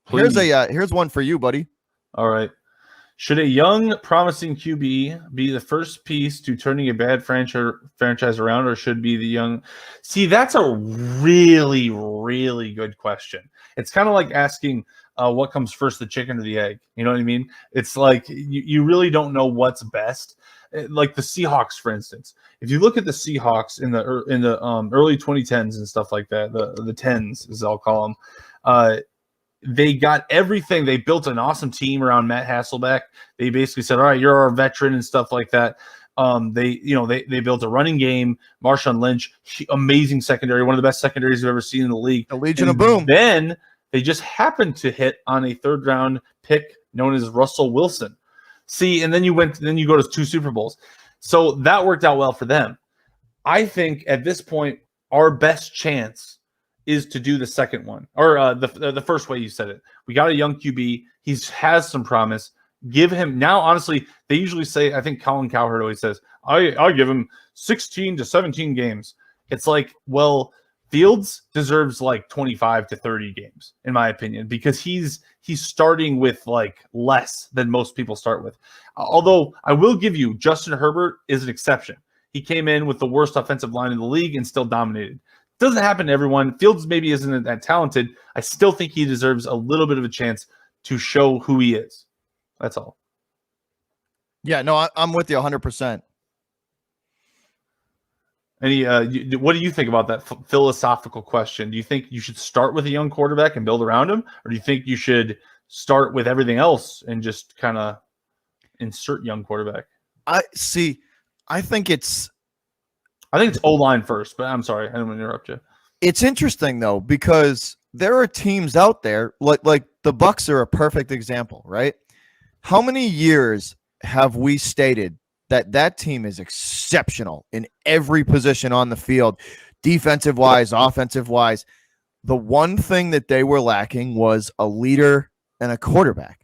Please. Here's one for you, buddy. All right. Should a young, promising QB be the first piece to turning a bad franchise around, or should be the young? See, that's a really, really good question. It's kind of like asking what comes first, the chicken or the egg. You know what I mean? It's like you really don't know what's best. Like the Seahawks, for instance. If you look at the Seahawks in the early 2010s and stuff like that, the tens, as I'll call them, they got everything. They built an awesome team around Matt Hasselbeck. They basically said, all right, you're our veteran and stuff like that. They built a running game. Marshawn Lynch, amazing secondary, one of the best secondaries you've ever seen in the league. The Legion of Boom. Then they just happened to hit on a third round pick known as Russell Wilson. See, and then you go to 2 Super Bowls. So that worked out well for them. I think at this point, our best chance is to do the second one, or the first way you said it. We got a young QB. He has some promise. Give him now. Honestly, they usually say, I think Colin Cowherd always says, I'll give him 16 to 17 games. It's like, well, Fields deserves like 25 to 30 games, in my opinion, because he's starting with like less than most people start with. Although I will give you, Justin Herbert is an exception. He came in with the worst offensive line in the league and still dominated. Doesn't happen to everyone. Fields maybe isn't that talented. I still think he deserves a little bit of a chance to show who he is. That's all. Yeah, no, I'm with you 100%. What do you think about that philosophical question? Do you think you should start with a young quarterback and build around him, or do you think you should start with everything else and just kind of insert young quarterback? I think it's O-line first, but I'm sorry, I didn't want to interrupt you. It's interesting though, because there are teams out there like the Bucs are a perfect example, right? How many years have we stated that team is exceptional in every position on the field, defensive wise, offensive wise? The one thing that they were lacking was a leader and a quarterback.